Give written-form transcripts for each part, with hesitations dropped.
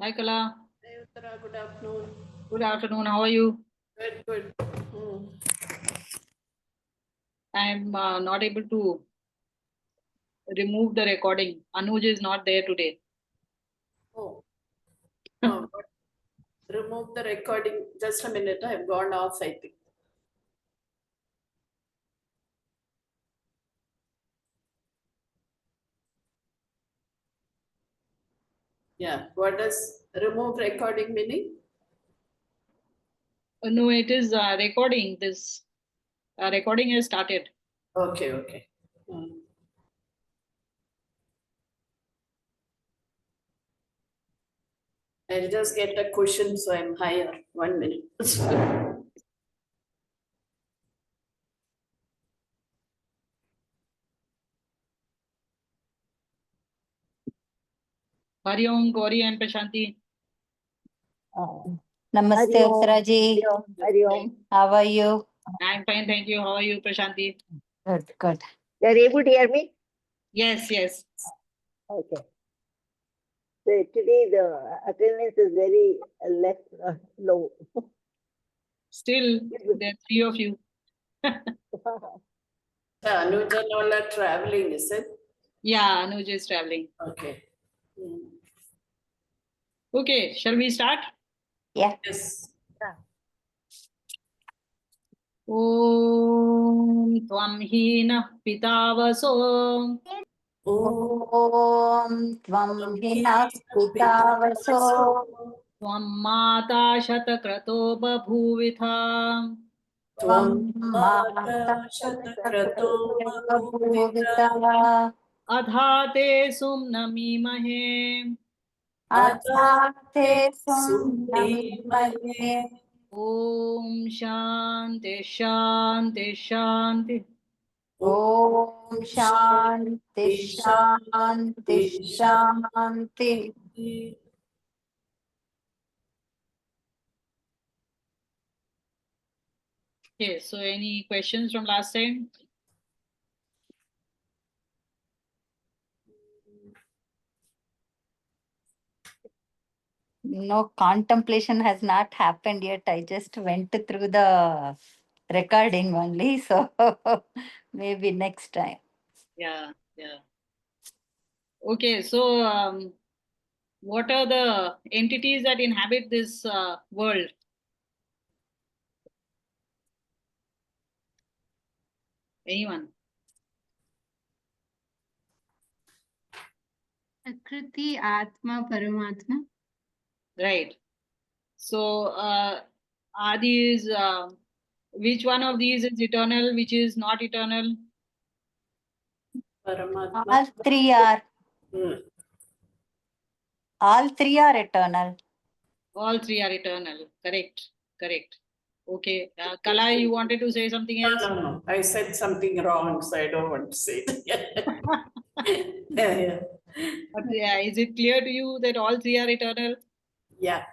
Hi, Kala. Hey, Uttara, good afternoon. Good afternoon. How are you? Good, good. I'm not able to remove the recording. Anuj is not there today. Oh, but remove the recording. Just a minute. I've gone off, I think. Yeah. What does remove recording meaning? No, it is recording. This recording has started. Okay, okay. Hmm. I'll just get a cushion so I'm higher. 1 minute. Hari Om, Gauri and Prashanti. Namaste, Hari Om. Uttara ji. Hari Om. How are you? I'm fine, thank you. How are you, Prashanti? Good, good. You are able to hear me? Yes, yes. Okay. So today the attendance is very less low. Still, there are three of you. Anuj and all are traveling, is it? Yeah, Anuj is traveling. Okay. Okay, shall we start? Yeah. Yes. Om Tvam Hina Pitavaso Om Tvam Hina Pitavaso Tvam Mata Shatakrato Babhuvitha Tvam Mata Shatakrato Bhuvita Adhate Sumnamimahe Athate Sumnimahe. Sumnamimahe Om Shanti Shanti Shanti. Om Shanti Shanti Shanti. Okay, so any questions from last time? No, contemplation has not happened yet. I just went through the recording only. So maybe next time. Yeah, yeah. Okay, so what are the entities that inhabit this world? Anyone? Prakriti, Atma, Paramatma. Right. So are these which one of these is eternal, which is not eternal? Paramatma. All three are eternal. All three are eternal. Correct. Correct. Okay. Kala, you wanted to say something else? No. I said something wrong, so I don't want to say it. Yeah. But is it clear to you that all three are eternal? Yeah.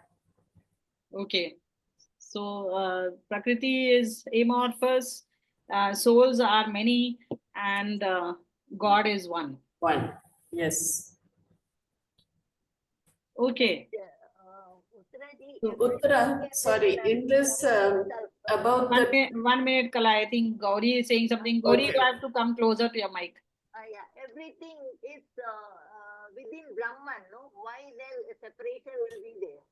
Okay. So Prakriti is amorphous, souls are many, and God is one. One. Yes. Okay. Uttara, sorry, in this about the 1 minute, Kala. I think Gauri is saying something. Gauri, Okay. you have to come closer to your mic. Yeah, everything is within Brahman, no? Why then separation will be there?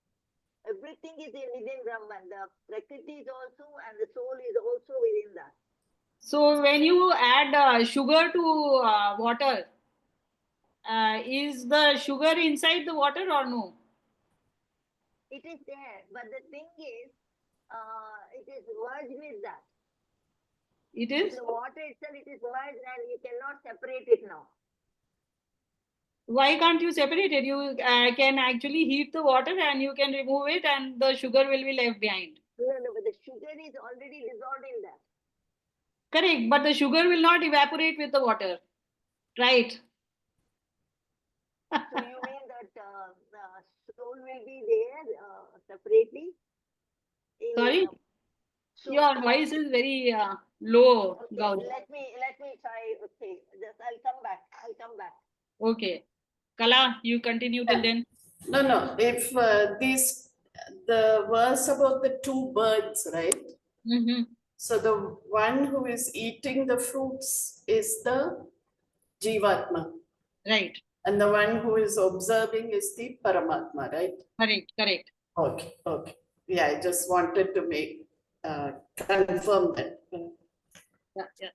Everything is within Brahman. The Prakriti is also and the soul is also within that. So when you add sugar to water, is the sugar inside the water or no? It is there, but the thing is, it is merged with that. It In is? the water itself, it is merged and you cannot separate it now. Why can't you separate it? You can actually heat the water and you can remove it and the sugar will be left behind. No, but the sugar is already dissolved in that. Correct, but the sugar will not evaporate with the water. Right. So you mean that soul will be there separately? Sorry? Your voice is very low, Okay, Gauri. let me try. Okay, just I'll come back. Okay. Kala, you continue till then. No. If the verse about the two birds, right? Mm-hmm. So the one who is eating the fruits is the Jivatma, Right. and the one who is observing is the Paramatma, right? Correct. Correct. Okay. Yeah, I just wanted to make confirm that. Yeah. Yeah.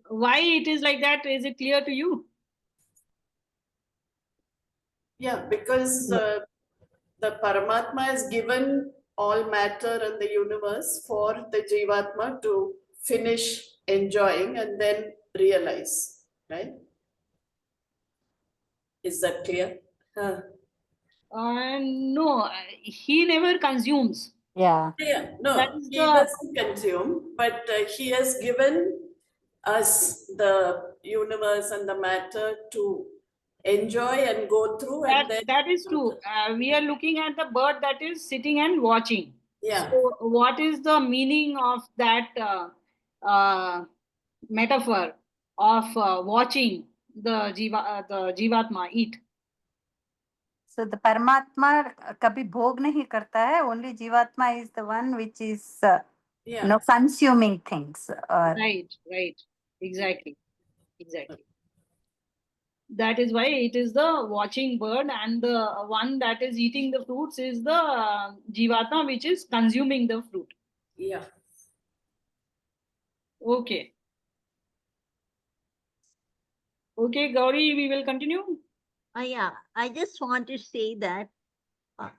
Why it is like that? Is it clear to you? Yeah, because the Paramatma has given all matter and the universe for the Jivatma to finish enjoying and then realize, right? Is that clear? Huh. No, he never consumes. Yeah. Yeah, That no, is he the doesn't consume, but he has given us the universe and the matter to enjoy and go through, and then that is true. We are looking at the bird that is sitting and watching. yeah, So, what is the meaning of that metaphor of watching the jivatma eat? So the Paramatma kabhi bhog nahi karta hai. Only Jivatma is the one which is yeah, consuming things. Or Right. Exactly. That is why it is the watching bird, and the one that is eating the fruits is the jivatma, which is consuming the fruit. yeah. Okay. Okay, Gauri, we will continue. Yeah, I just want to say that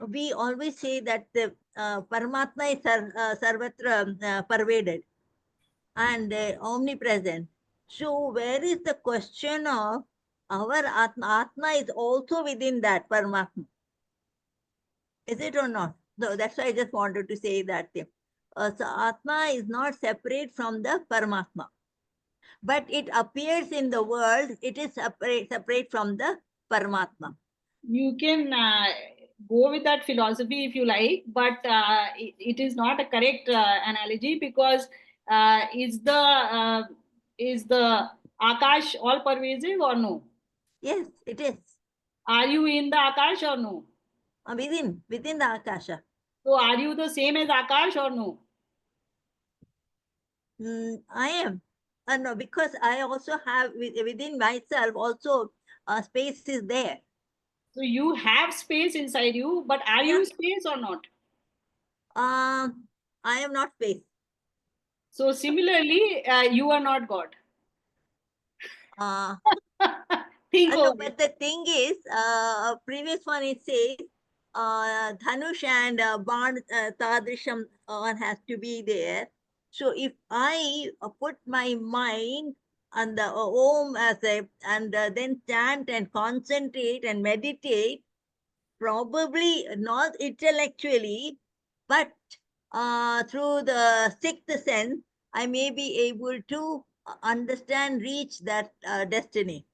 we always say that the Paramatma is sarvatra pervaded and omnipresent. So where is the question of our Atma? Atma is also within that Paramatma. Is it or not? So that's why I just wanted to say that. So Atma is not separate from the Paramatma, but it appears in the world, it is separate from the Paramatma. You can go with that philosophy if you like, but it is not a correct analogy, because is the Akash all pervasive or no? Yes, it is. Are you in the Akash or no? Within the Akasha. So are you the same as Akash or no? I am. No, because I also have within myself also space is there. So you have space inside you, but are Yeah. you space or not? I am not space. So similarly, you are not God. Uh, Think no, over it. but the thing is, previous one it says, Dhanush and Ban Tadrisham one has to be there. So if I put my mind on the Om as a, and then chant and concentrate and meditate, probably not intellectually, but through the sixth sense, I may be able to understand, reach that destiny.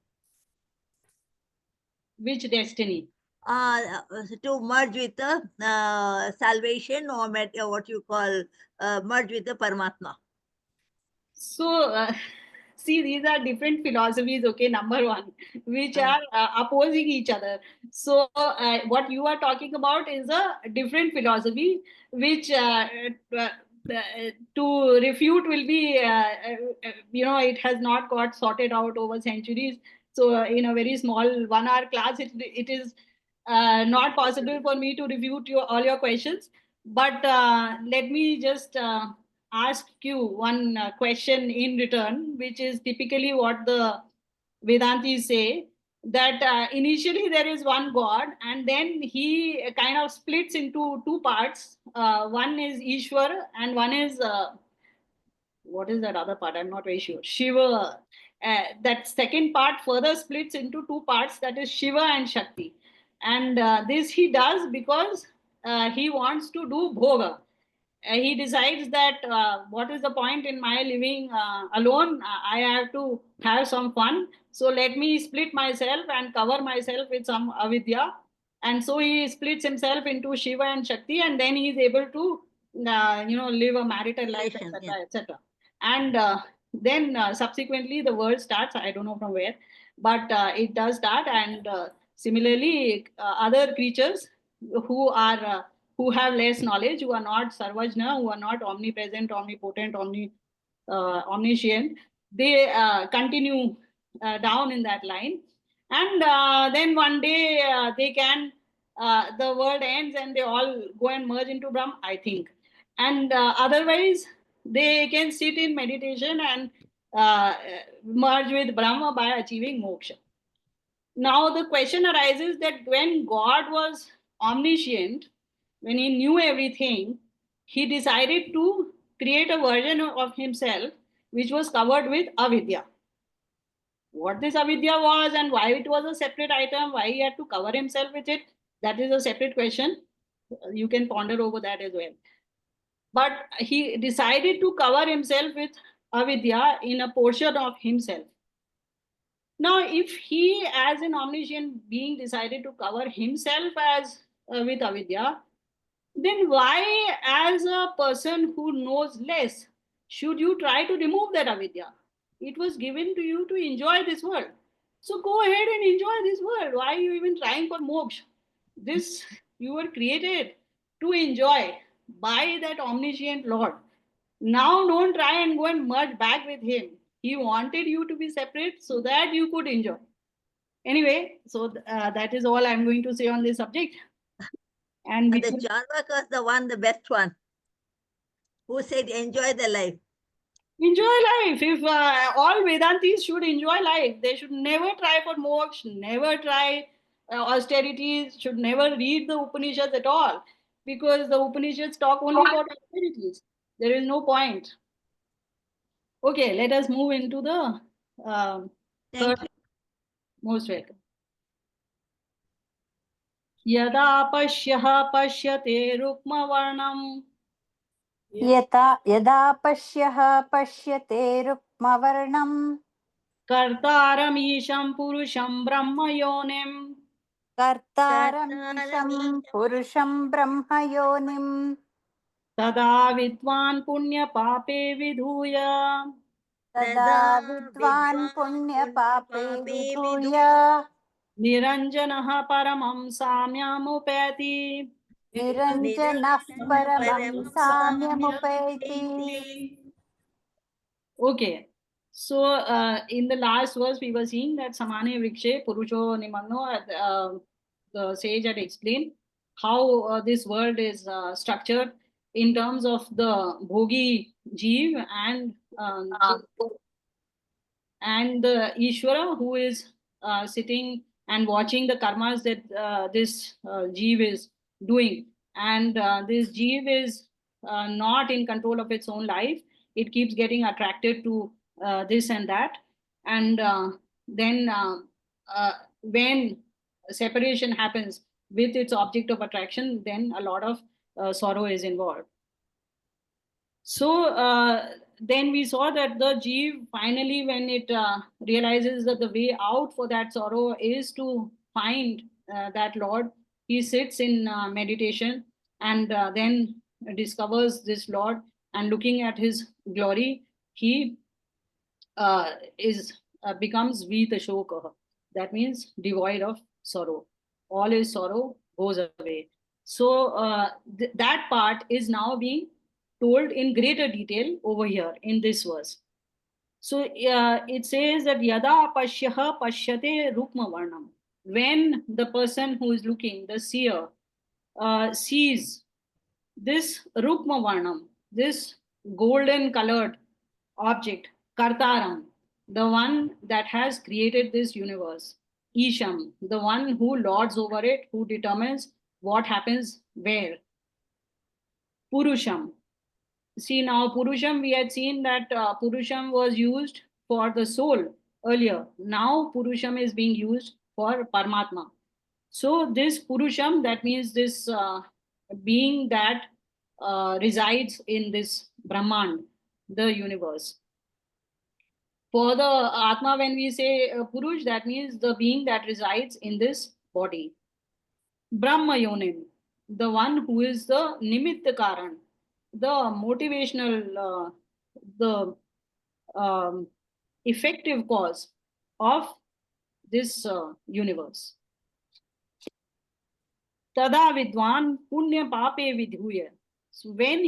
Which destiny? To merge with the salvation, or what you call merge with the Paramatma. So, see, these are different philosophies, okay, number one, which are opposing each other. So, what you are talking about is a different philosophy, which uh, to refute will be, it has not got sorted out over centuries. So, in a very small 1 hour class, it is not possible for me to refute all your questions. But let me just ask you one question in return, which is typically what the Vedantis say, that initially there is one God, and then he kind of splits into two parts. One is Ishwar, and one is what is that other part? I'm not very sure. Shiva. That second part further splits into two parts, that is Shiva and Shakti. And this he does because he wants to do bhoga. He decides that what is the point in my living alone? I have to have some fun. So let me split myself and cover myself with some avidya. And so he splits himself into Shiva and Shakti, and then he is able to, live a marital life, Yeah. etc., etc. And then subsequently the world starts. I don't know from where, but it does start. And Similarly, other creatures who have less knowledge, who are not sarvajna, who are not omnipresent, omnipotent, omniscient, they continue down in that line, and then one day the world ends and they all go and merge into Brahm, I think. And otherwise, they can sit in meditation and merge with Brahma by achieving moksha. Now the question arises that when God was omniscient, when he knew everything, he decided to create a version of himself which was covered with avidya. What this avidya was and why it was a separate item, why he had to cover himself with it, that is a separate question. You can ponder over that as well. But he decided to cover himself with avidya in a portion of himself. Now, if he, as an omniscient being, decided to cover himself as with avidya, then why, as a person who knows less, should you try to remove that avidya? It was given to you to enjoy this world. So go ahead and enjoy this world. Why are you even trying for moksha? This you were created to enjoy by that omniscient Lord. Now don't try and go and merge back with him. He wanted you to be separate so that you could enjoy. Anyway, so that is all I'm going to say on this subject. And the Charvak was the one, the best one, who said enjoy the life. enjoy life. If all Vedantis should enjoy life, they should never try for moksha, never try austerities, should never read the Upanishads at all, because the Upanishads talk only about austerities. There is no point. Okay, let us move into the third. Most welcome. यदा पश्यः पश्यते रुक्मवर्णम् यदा पश्यः पश्यते रुक्मवर्णम् कर्तारमीशं पुरुषं ब्रह्मयोनिम् कर्तारमीशं पुरुषं ब्रह्मयोनिम् तदा विद्वान् पुण्यपापे विधूय तदा विद्वान् पुण्यपापे विधूय निरञ्जनः परमं साम्यमुपैति निरञ्जनः परमं साम्यमुपैति. Okay, so in the last verse we were seeing that samane vrikshe purusho nimanno. The sage had explained how this world is structured in terms of the bhogi jeev and the Ishvara who is sitting and watching the karmas that this jeev is doing. And this jeev is not in control of its own life. It keeps getting attracted to this and that. And then when separation happens with its object of attraction, then a lot of sorrow is involved. So then we saw that the jeev finally, when it realizes that the way out for that sorrow is to find that Lord, he sits in meditation and then discovers this Lord, and looking at his glory, he becomes Vita Shoka. That means devoid of sorrow. All his sorrow goes away. So that part is now being told in greater detail over here in this verse. So it says that yada pashyaha pashyate rukma varnam. When the person who is looking, the seer, sees this rukma varnam, this golden colored object, kartaram, the one that has created this universe, isham, the one who lords over it, who determines what happens where, purusham. See, now Purusham, we had seen that Purusham was used for the soul earlier. Now Purusham is being used for Paramatma. So this Purusham, that means this being that resides in this Brahman, the universe. For the Atma, when we say Purush, that means the being that resides in this body. Brahma Yonim, the one who is the Nimitta Karan, the motivational, the effective cause of this universe. tada vidwan punya pape vidhuya. So when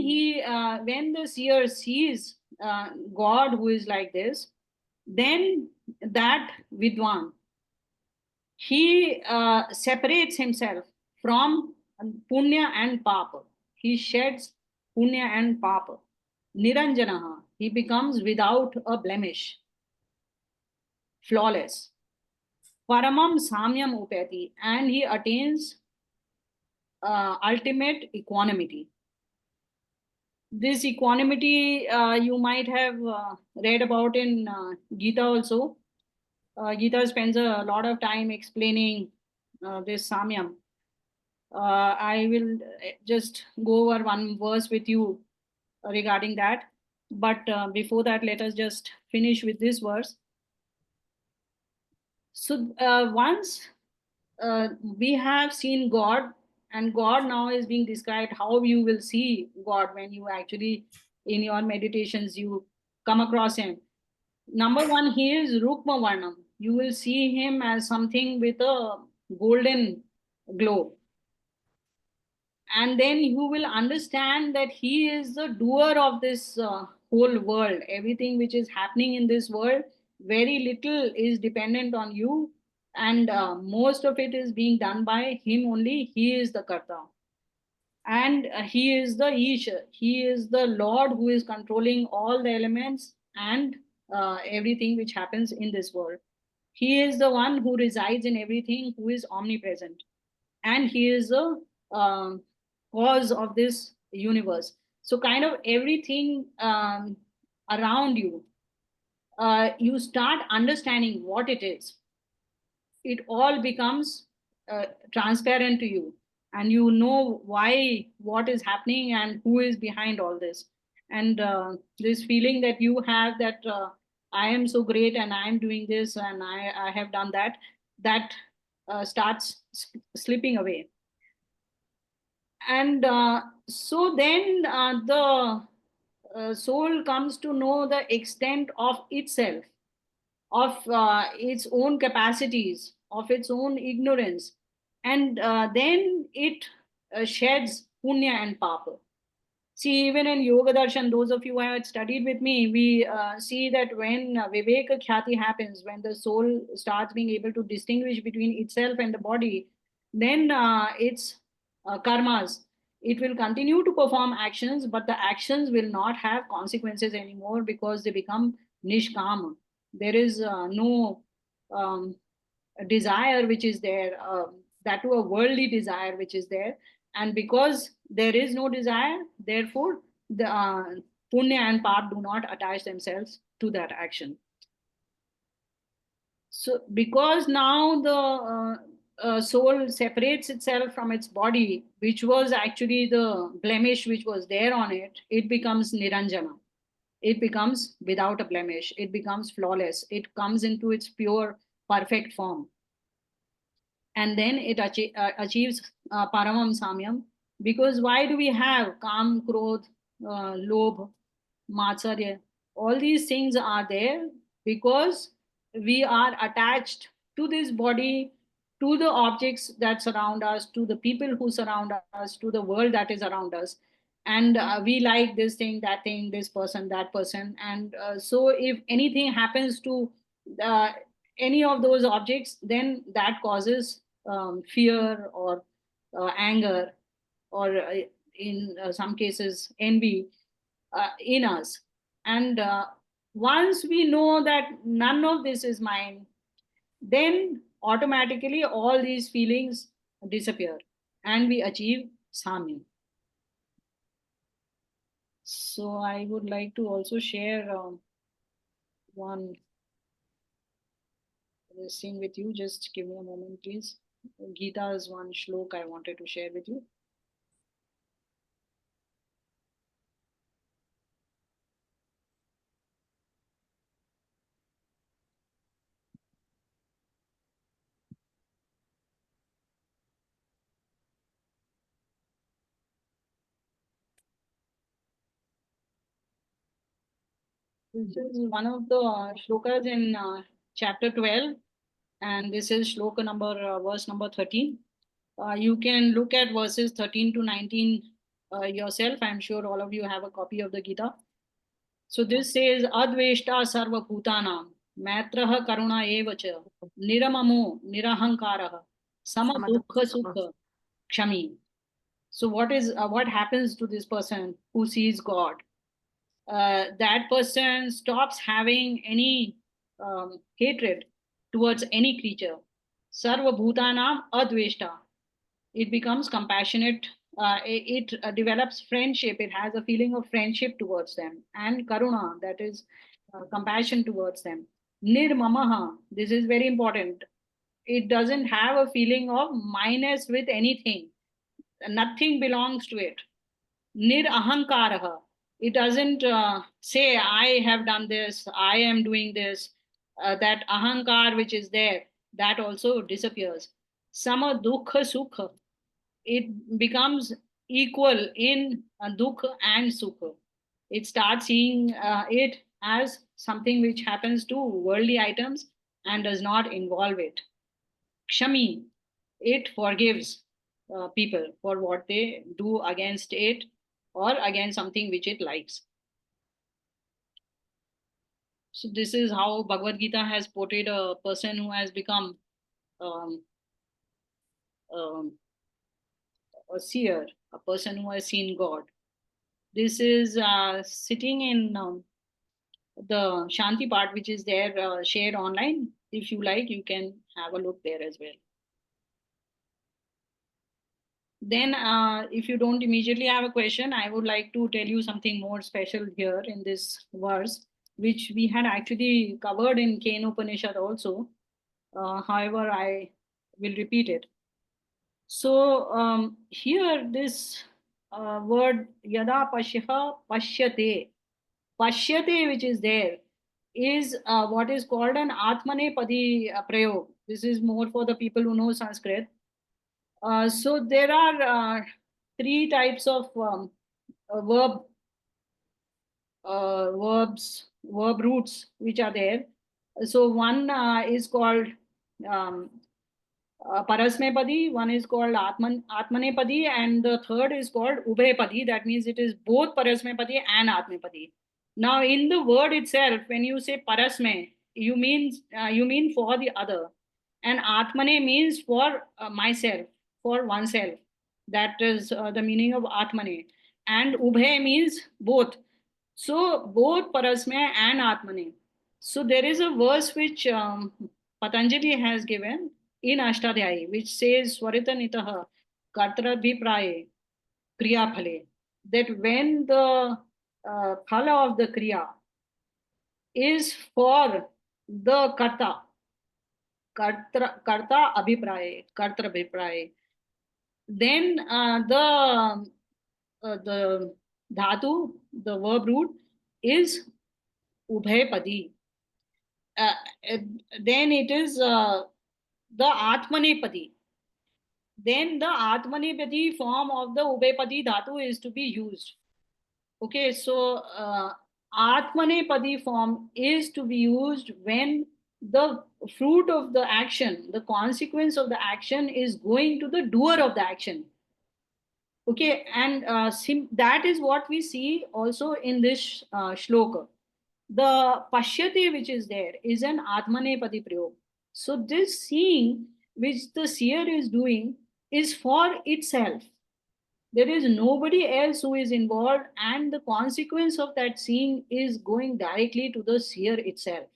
the seer sees God who is like this, then that vidwan, he separates himself from punya and papa. He sheds punya and papa. Niranjanaha, he becomes without a blemish, flawless. Paramam samyam upeti, and he attains ultimate equanimity. This equanimity you might have read about in Gita also. Gita spends a lot of time explaining this samyam. I will just go over one verse with you regarding that. But before that, let us just finish with this verse. So once we have seen God, and God now is being described how you will see God when you actually in your meditations you come across him. Number one, he is Rukma Varnam. You will see him as something with a golden glow. And then you will understand that he is the doer of this whole world. Everything which is happening in this world, very little is dependent on you, and most of it is being done by him only. He is the karta, and he is the Isha. He is the Lord who is controlling all the elements and everything which happens in this world. He is the one who resides in everything, who is omnipresent, and he is the cause of this universe. So kind of everything around you, you start understanding what it is. It all becomes transparent to you, and you know why, what is happening, and who is behind all this. And this feeling that you have that I am so great and I am doing this and I have done that, that starts slipping away. And so then the soul comes to know the extent of itself, of its own capacities, of its own ignorance, and then it sheds punya and papa. See, even in Yoga Darshan, those of you who have studied with me, we see that when Viveka Khyati happens, when the soul starts being able to distinguish between itself and the body, then its karmas, it will continue to perform actions, but the actions will not have consequences anymore because they become nishkama. There is no um, desire which is there, that to a worldly desire which is there. And because there is no desire, therefore the punya and pap do not attach themselves to that action. So because now the soul separates itself from its body, which was actually the blemish which was there on it, it becomes niranjana. It becomes without a blemish. It becomes flawless. It comes into its pure, perfect form. And then it achieves paramam samyam. Because why do we have kam, krodh, lobh, matsarya? All these things are there because we are attached to this body, to the objects that surround us, to the people who surround us, to the world that is around us. And we like this thing, this person, that person. And so if anything happens to uh, any of those objects, then that causes fear or anger, or in some cases envy in us. And once we know that none of this is mine, then automatically all these feelings disappear and we achieve samya. So I would like to also share one this thing with you. Just give me a moment, please. Gita's one shlok I wanted to share with you. This is one of the shlokas in chapter 12, and this is shloka number, verse number 13. You can look at verses 13 to 19 yourself. I'm sure all of you have a copy of the Gita. So this says, Adveshta sarva bhutanam, maitraha karuna evacha, niramamo nirahankaraha, sama dukha sukha, kshami. So what happens to this person who sees God? That person stops having any hatred towards any creature. Sarva bhutanam adveshta. It becomes compassionate. It develops friendship. It has a feeling of friendship towards them, and karuna, that is compassion towards them. Nirmamaha, this is very important. It doesn't have a feeling of minus with anything. Nothing belongs to it. Nirahankaraha, it doesn't say I have done this, I am doing this. That ahankar which is there, that also disappears. Sama dukha sukha, it becomes equal in dukha and sukha. It starts seeing it as something which happens to worldly items and does not involve it. Kshami, it forgives people for what they do against it or against something which it likes. So this is how Bhagavad Gita has portrayed a person who has become um, um, a seer, a person who has seen God. This is sitting in the Shanti part, which is there shared online. If you like, you can have a look there as well. Then, if you don't immediately have a question, I would like to tell you something more special here in this verse, which we had actually covered in Upanishad also. However, I will repeat it. So here, this word yada pashyaha pashyate, pashyate, which is there, is what is called an atmanepadi prayog. This is more for the people who know Sanskrit. So there are three types of verb roots which are there. So one is called um, Parasmepadi, one is called Atmanepadi, and the third is called Ubhayapadi. That means it is both Parasmepadi and Atmepadi. Now, in the word itself, when you say Parasme, you mean for the other, and Atmane means for myself, for oneself. That is the meaning of Atmane, and Ubhay means both. So both Parasme and Atmane. So there is a verse which Patanjali has given in Ashtadhyayi, which says Swaritanitaha Kartarabhipraye Kriya Phale, that when the phala of the Kriya is for the Karta Abhipraye, then the dhatu, the verb root, is Ubhayapadi. Then it is the Atmanepadi. Then the Atmanepadi form of the Ubhayapadi dhatu is to be used. Okay, so Atmanepadi form is to be used when the fruit of the action, the consequence of the action is going to the doer of the action. Okay, and that is what we see also in this shloka. The pashyate which is there is an atmanepadi prayog. So this seeing which the seer is doing is for itself. There is nobody else who is involved, and the consequence of that seeing is going directly to the seer itself.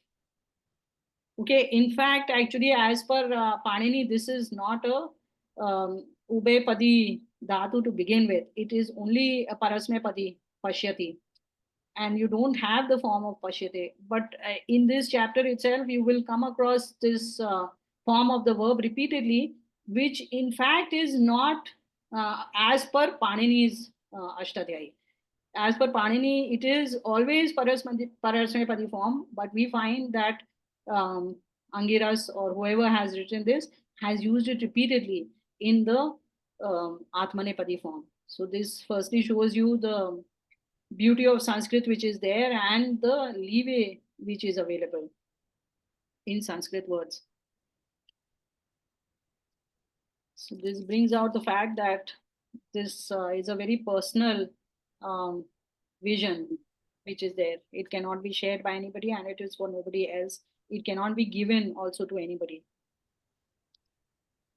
Okay, in fact, actually, as per Panini, this is not a Ubhayapadi dhatu to begin with. It is only a Parasmepadi, Pashyati. And you don't have the form of Pashyate. But in this chapter itself, you will come across this form of the verb repeatedly, which in fact is not as per Panini's Ashtadhyayi. As per Panini, it is always Parasmepadi form, but we find that Angiras or whoever has written this has used it repeatedly in the Atmanepadi form. So this firstly shows you the beauty of Sanskrit which is there and the leeway which is available in Sanskrit words. So this brings out the fact that this is a very personal um, vision which is there. It cannot be shared by anybody and it is for nobody else. It cannot be given also to anybody.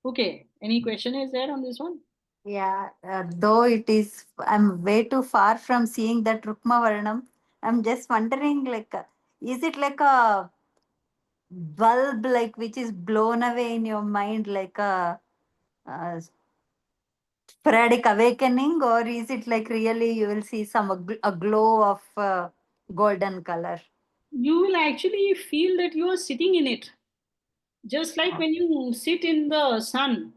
Okay, any question is there on this one? Yeah, though it is, I'm way too far from seeing that Rukma Varnam. I'm just wondering, like, is it like a bulb, like, which is blown away in your mind, like a sporadic awakening, or is it like really you will see some a glow of golden color? You will actually feel that you are sitting in it. Just like when you sit in the sun,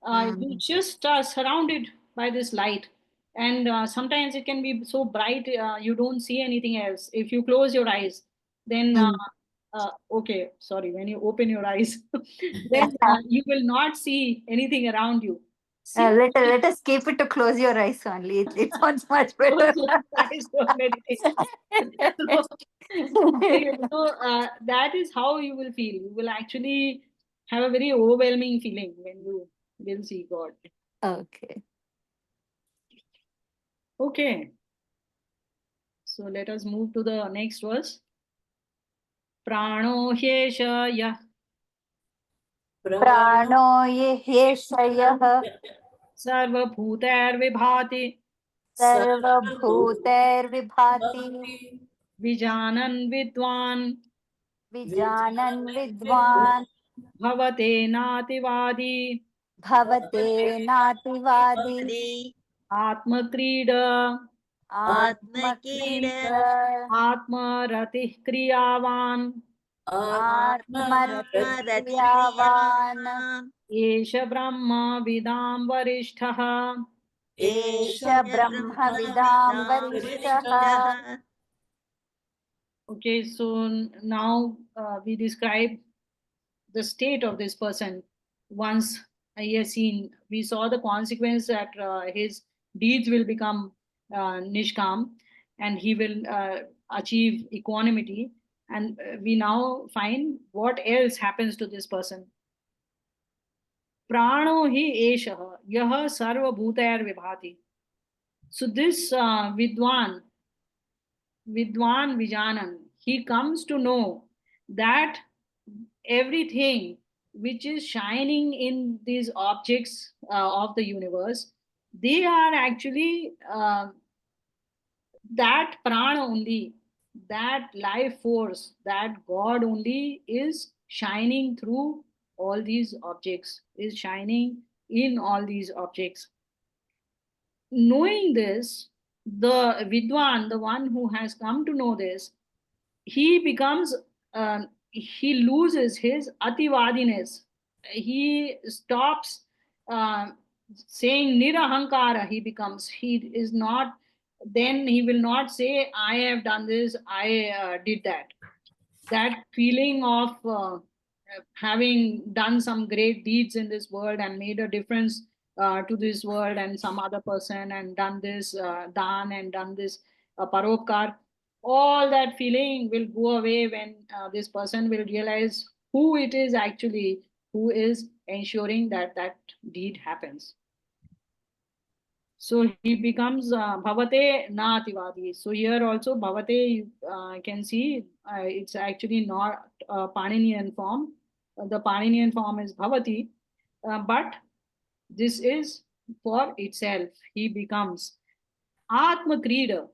you Mm. just are surrounded by this light. And sometimes it can be so bright, you don't see anything else. If you close your eyes, then, Mm. okay, sorry, when you open your eyes, then you will not see anything around you. Sit, Let us keep it to close your eyes only. It sounds much close better. your eyes for meditation. So, okay, so that is how you will feel. You will actually have a very overwhelming feeling when you will see God. Okay. Okay, so let us move to the next verse. Prano hyesha yah प्राणो ये ह्येषयः sarvabhutar vibhati सर्वभूतैर्विभाति vijanan vidwan विजानन् विद्वान् bhavate nativadi भवते नातिवादी Adi atmakrida Atmakida आत्मक्रीड atmaratih kriyavan आत्मरतिक्रियावान् Atmaratiyavan एष ब्रह्म विदां वरिष्ठः. एष Esha ब्रह्मविदां Brahmavidam वरिष्ठः. Varishtaha. Okay, so now we describe the state of this person once he has seen. We saw the consequence that his deeds will become nishkam and he will achieve equanimity. And we now find what else happens to this person. Prano hi esha yah sarvabhutayar vibhati. So this Vidwan Vijanan, he comes to know that everything which is shining in these objects of the universe, they are actually that prana only, that life force, that God only is shining through all these objects, is shining in all these objects. Knowing this, the Vidwan, the one who has come to know this, he becomes, he loses his ativadiness. He stops saying nirahankara. He becomes, he is not, then he will not say, I have done this, I did that. That feeling of having done some great deeds in this world and made a difference to this world and some other person and done this dan and done this paropkar, all that feeling will go away when this person will realize who it is actually who is ensuring that that deed happens. So he becomes bhavate na ativadi. So here also bhavate you can see it's actually not Paninian form. The Paninian form is bhavati, but this is for itself. He becomes Atma Krida.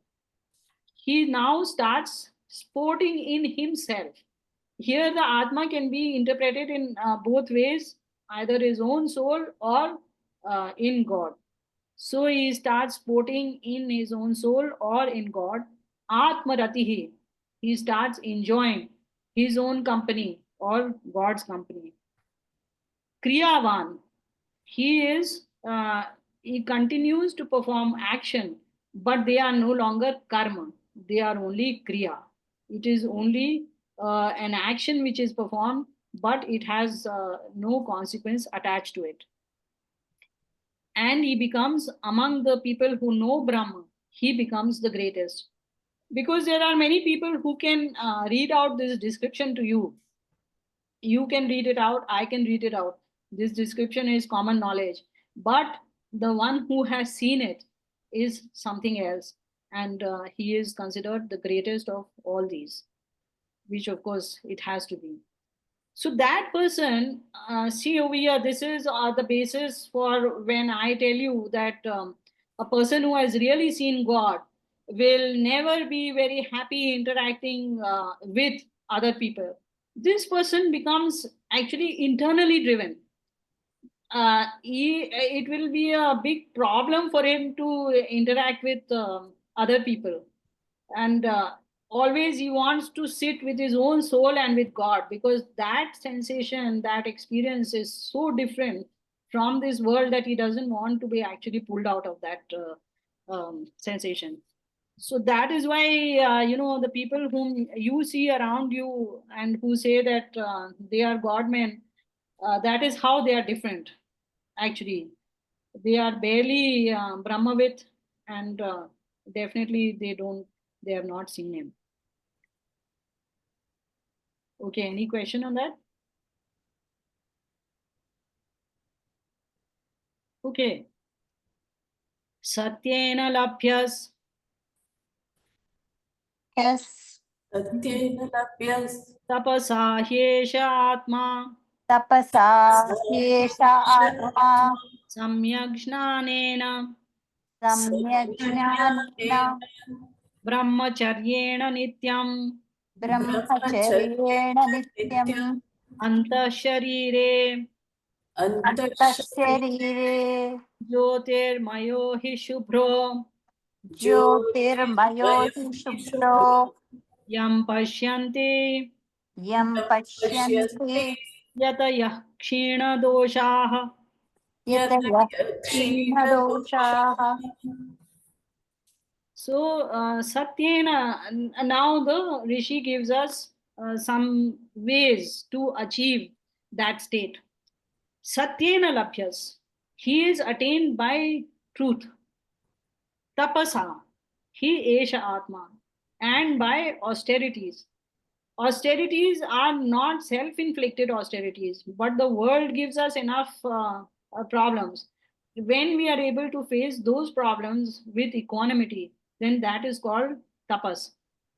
He now starts sporting in himself. Here the Atma can be interpreted in both ways, either his own soul or in God. So he starts sporting in his own soul or in God. Atmaratihi. He starts enjoying his own company or God's company. Kriyavan. He is, he continues to perform action, but they are no longer karma. They are only kriya. It is only an action which is performed, but it has no consequence attached to it. And he becomes among the people who know Brahma, he becomes the greatest. Because there are many people who can read out this description to you. You can read it out, I can read it out. This description is common knowledge, but the one who has seen it is something else, and he is considered the greatest of all these, which of course it has to be. So that person, see over here, this is the basis for when I tell you that a person who has really seen God will never be very happy interacting with other people. This person becomes actually internally driven. It will be a big problem for him to interact with other people, and always he wants to sit with his own soul and with God, because that sensation, that experience is so different from this world that he doesn't want to be actually pulled out of that sensation. So that is why the people whom you see around you and who say that they are God men, that is how they are different. Actually, they are barely Brahmavit, and definitely they have not seen him. Okay, any question on that? Okay. Satyena labhyas Yes. Satyena labhyas tapasa hyesha atma Tapasa yesha atma samyak jnanena samyak jnanena brahmacharyena nityam brahmacharyena nityam antah sharire antasharire jyotirmayo hi shubhro jyotirmayo shubhro yam pashyanti yam pashyanti yatayah kshina doshaha. yatayah kshina doshaha. So, Satyena, now the Rishi gives us some ways to achieve that state. Satyena labhyas, he is attained by truth. Tapasa, he esha atma, and by austerities. Austerities are not self-inflicted austerities, but the world gives us enough problems. When we are able to face those problems with equanimity, then that is called tapas.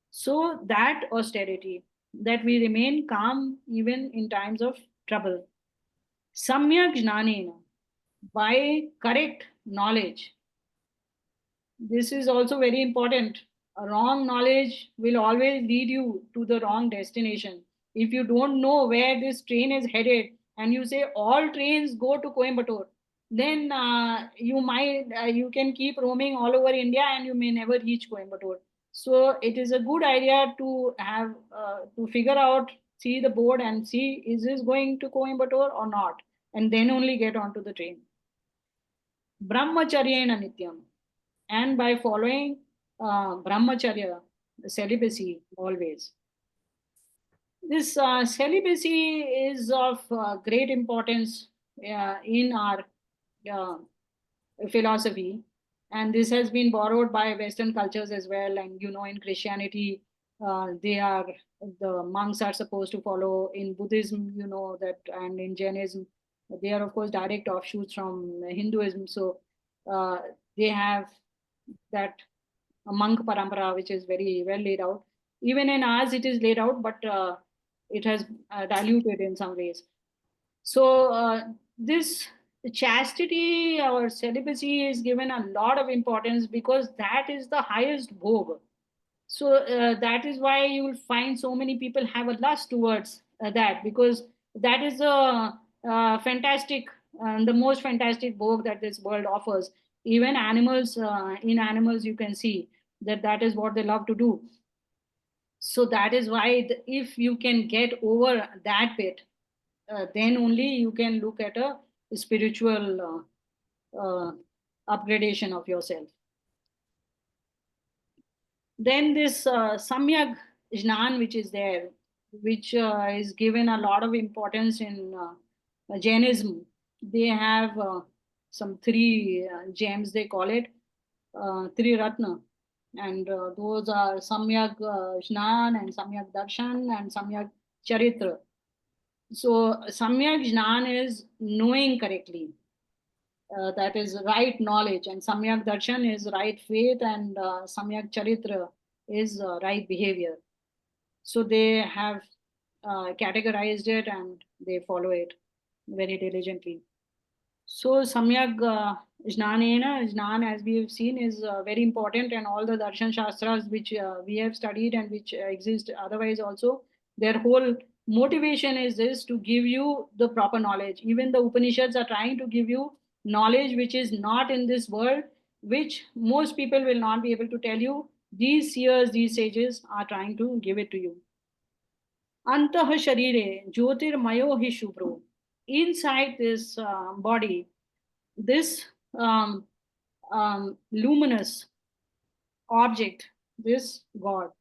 So that austerity, that we remain calm even in times of trouble. Samyak jnanena, by correct knowledge. This is also very important. A wrong knowledge will always lead you to the wrong destination. If you don't know where this train is headed and you say all trains go to Coimbatore, then you can keep roaming all over India and you may never reach Coimbatore. So it is a good idea to have to figure out, see the board and see, is this going to Coimbatore or not, and then only get onto the train. Brahmacharyena nityam, and by following brahmacharya, celibacy always. This celibacy is of great importance in our uh, philosophy, and this has been borrowed by Western cultures as well. And in Christianity, the monks are supposed to follow. In Buddhism, that, and in Jainism, they are of course direct offshoots from Hinduism. So uh, they have that monk parampara, which is very well laid out. Even in ours, it is laid out, but it has diluted in some ways. So this chastity or celibacy is given a lot of importance because that is the highest bhog. So that is why you will find so many people have a lust towards that, because that is fantastic, the most fantastic bhog that this world offers. Even animals, in animals, you can see that that is what they love to do. So that is why if you can get over that bit, then only you can look at a spiritual upgradation of yourself. Then this samyak jnan, which is there, which is given a lot of importance in Jainism. They have some three gems, they call it, three ratna. And those are samyak jnan and samyak darshan and samyak charitra. So Samyak Jnan is knowing correctly. That is right knowledge, and Samyak Darshan is right faith, and Samyak Charitra is right behavior. So they have categorized it and they follow it very diligently. So Samyak Jnanena, Jnan, as we have seen, is very important, and all the Darshan Shastras which we have studied and which exist otherwise also, their whole motivation is this, to give you the proper knowledge. Even the Upanishads are trying to give you knowledge which is not in this world, which most people will not be able to tell you. These seers, these sages are trying to give it to you. Antah Sharire, Jyotirmayo hi Shubro. Inside this body, this um, luminous object, this God,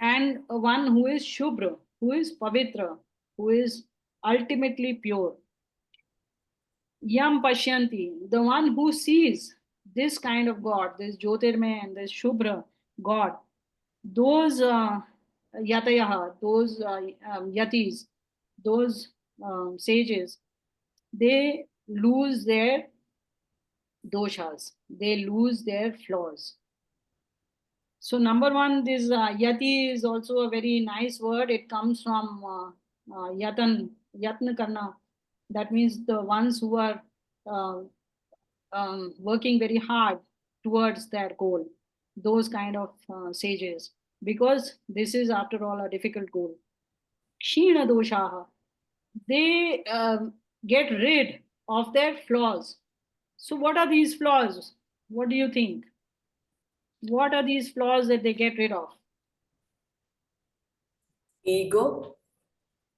and one who is Shubra, who is Pavitra, who is ultimately pure. Yam Pashyanti, the one who sees this kind of God, this Jyotirmay and this Shubra God, those Yatayaha, those Yatis, those sages, they lose their doshas, they lose their flaws. So number one, this yati is also a very nice word. It comes from yatna karna. That means the ones who are uh, working very hard towards that goal. Those kind of sages, because this is after all a difficult goal. Kshina doshaha, they get rid of their flaws. So what are these flaws? What do you think? What are these flaws that they get rid of? Ego.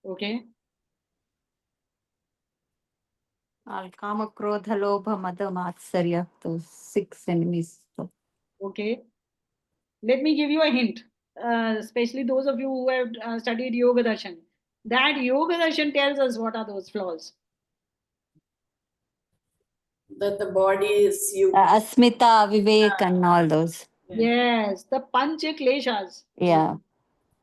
Okay. Kama, Krodha, Lobha, Mada, Matsarya, those 6 enemies. Okay. Let me give you a hint, especially those of you who have studied Yoga Darshan. That Yoga Darshan tells us what are those flaws. That the body is you. Asmita, Vivek, and all those. Yes, the Pancha Kleshas. Yeah.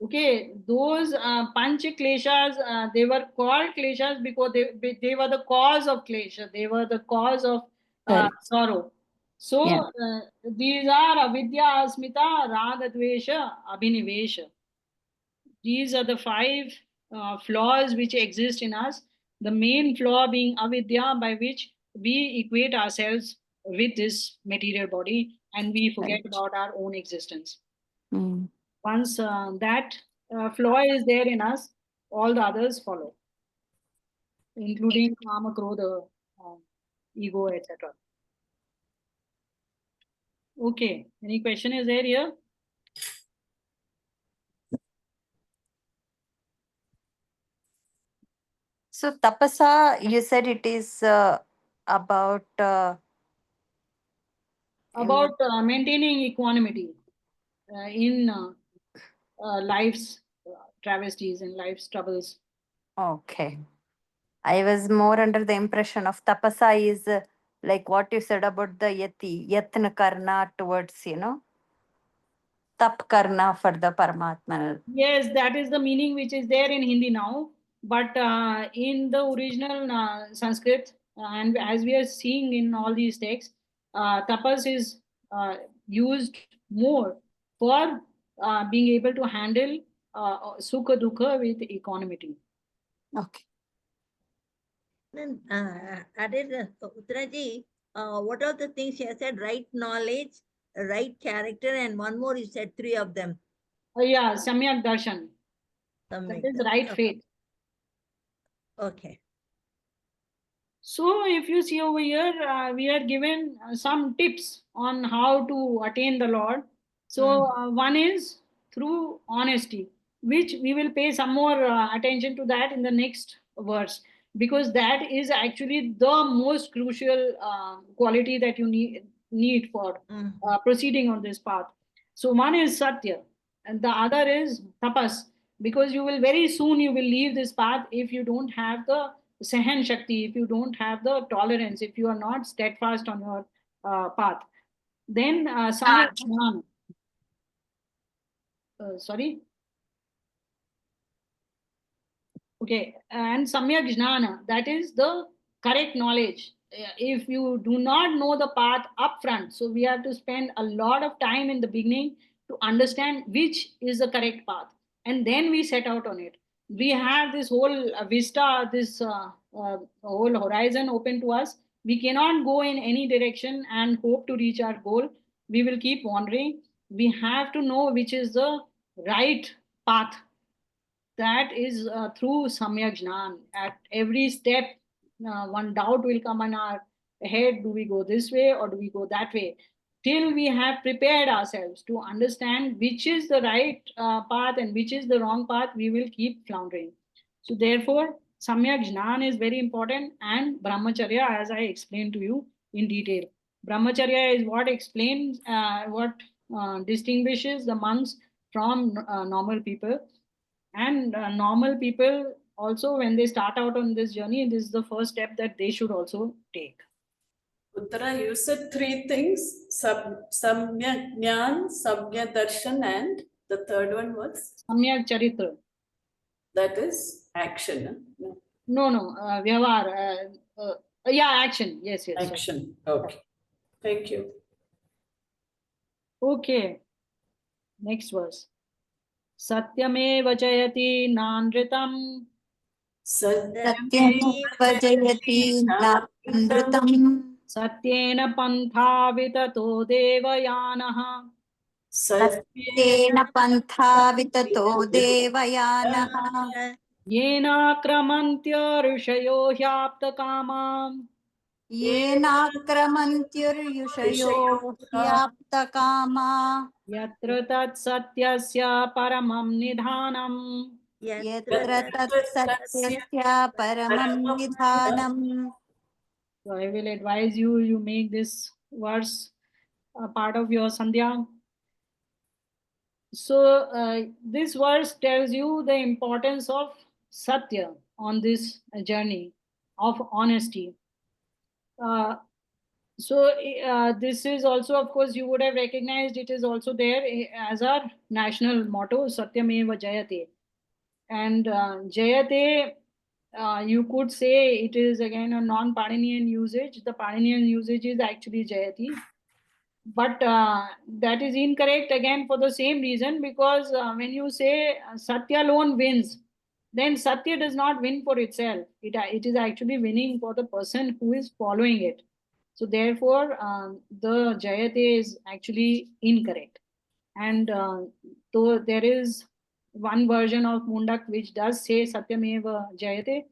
Okay, those Pancha Kleshas, they were called Kleshas because they were the cause of Klesha. They were the cause of Correct. sorrow. So Yeah. these are Avidya, Asmita, Raga, Dvesha, Abhinivesha. These are the 5 flaws which exist in us. The main flaw being avidya, by which we equate ourselves with this material body and we forget Right. about our own existence. Mm. Once that flaw is there in us, all the others follow, including kama, krodha, ego, etc. Okay, any question is there here? So tapasa, you said it is about About maintaining equanimity in life's travesties and life's troubles. okay. I was more under the impression of tapasa is like what you said about the yatna karna towards, tap karna for the Paramatma. Yes, that is the meaning which is there in Hindi now. But in the original Sanskrit, and as we are seeing in all these texts, tapas is used more for being able to handle sukha dukha with equanimity. Okay. Then, Uttaraji, what are the things you said? Right knowledge, right character, and one more you said 3 of them. Yeah, Samyak Darshan. That is right faith. Okay. So, if you see over here, we are given some tips on how to attain the Lord. So, one is through honesty, which we will pay some more attention to that in the next verse, because that is actually the most crucial quality that you need for proceeding on this path. So, one is satya, and the other is tapas, because you will very soon you will leave this path if you don't have the Sahan Shakti, if you don't have the tolerance, if you are not steadfast on your path. Then Samyak Jnana. Sorry. Okay, and samyak jnana, that is the correct knowledge. If you do not know the path upfront, so we have to spend a lot of time in the beginning to understand which is the correct path, and then we set out on it. We have this whole vista, this whole horizon open to us. We cannot go in any direction and hope to reach our goal. We will keep wandering. We have to know which is the right path. That is through samyak jnan. At every step, one doubt will come in our head: do we go this way or do we go that way? Till we have prepared ourselves to understand which is the right path and which is the wrong path, we will keep floundering. So therefore, samyak jnan is very important, and brahmacharya, as I explained to you in detail. Brahmacharya is what explains, what distinguishes the monks from normal people. And normal people also, when they start out on this journey, this is the first step that they should also take. Uttara, you said three things: samyak jnan, samyak darshan, and the third one was? Samyak charitra. That is action. Huh? No, vyavahar. Yeah, action. Yes. Action. Okay. Thank you. Okay. Next verse. Satyameva jayati nanritam. Satyameva jayati nritam. Satyena pantha vitato devayanaha. Satyena pantha vitato devayanaha. Yena kramantya rishayo hyapta kamam. Yenakramantyuryushayo hyaptakama. Yatra tat satyasya paramam nidhanam. Yatra tat satyasya paramam nidhanam. So I will advise you, you make this verse a part of your sandhya. So this verse tells you the importance of satya on this journey of honesty. So this is also, of course, you would have recognized it is also there as our national motto, Satyameva Jayate. And Jayate, you could say it is again a non-Paninian usage. The Paninian usage is actually Jayati. But that is incorrect again for the same reason, because when you say Satya alone wins, then Satya does not win for itself. It is actually winning for the person who is following it. So therefore, the Jayate is actually incorrect. And though there is one version of Mundak which does say Satyameva Jayate,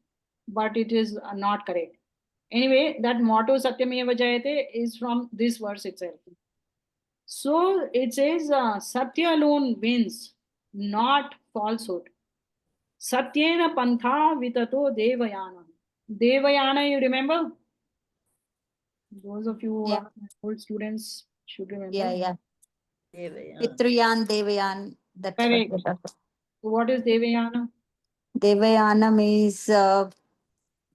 but it is not correct. Anyway, that motto Satyameva Jayate is from this verse itself. So it says Satya alone wins, not falsehood. Satyena pantha vitato devayana. Devayana, you remember? Those of you who are old students should remember. Yeah. Pitruyan, Devayan. That's Correct. So what is Devayana? Devayanam is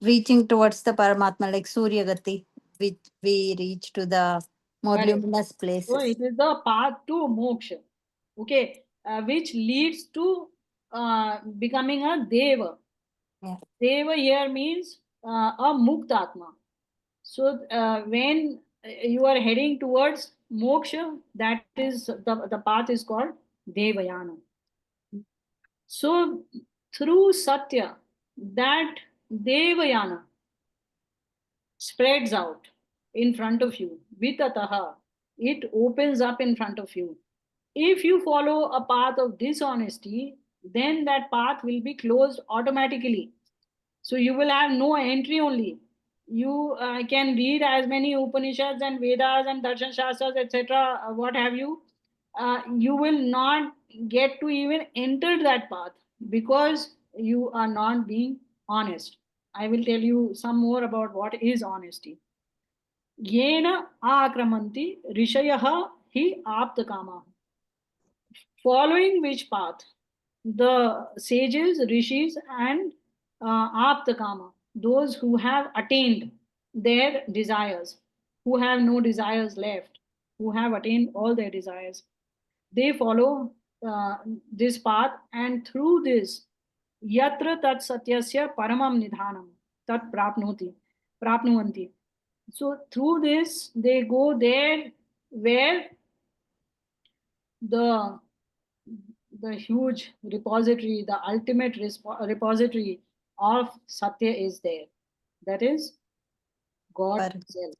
reaching towards the Paramatma, like Surya Gati, which we reach to the more Correct. luminous places. So it is the path to moksha, okay, which leads to becoming a deva. Yeah. Deva here means a muktatma. So when you are heading towards moksha, that is the path is called devayana. So through satya, that devayana spreads out in front of you. Vitataha, it opens up in front of you. If you follow a path of dishonesty, then that path will be closed automatically. So you will have no entry only. You can read as many Upanishads and Vedas and Darshan Shastras, etc., what have you. You will not get to even enter that path because you are not being honest. I will tell you some more about what is honesty. Yena akramanti rishayah hi aptakama. Following which path? The sages, rishis, and aptakama, those who have attained their desires, who have no desires left, who have attained all their desires. They follow this path, and through this, Yatra tat satyasya paramam nidhanam tat prapnuvanti. So through this, they go there where the the huge repository, the ultimate repository of Satya is there. That is God Himself,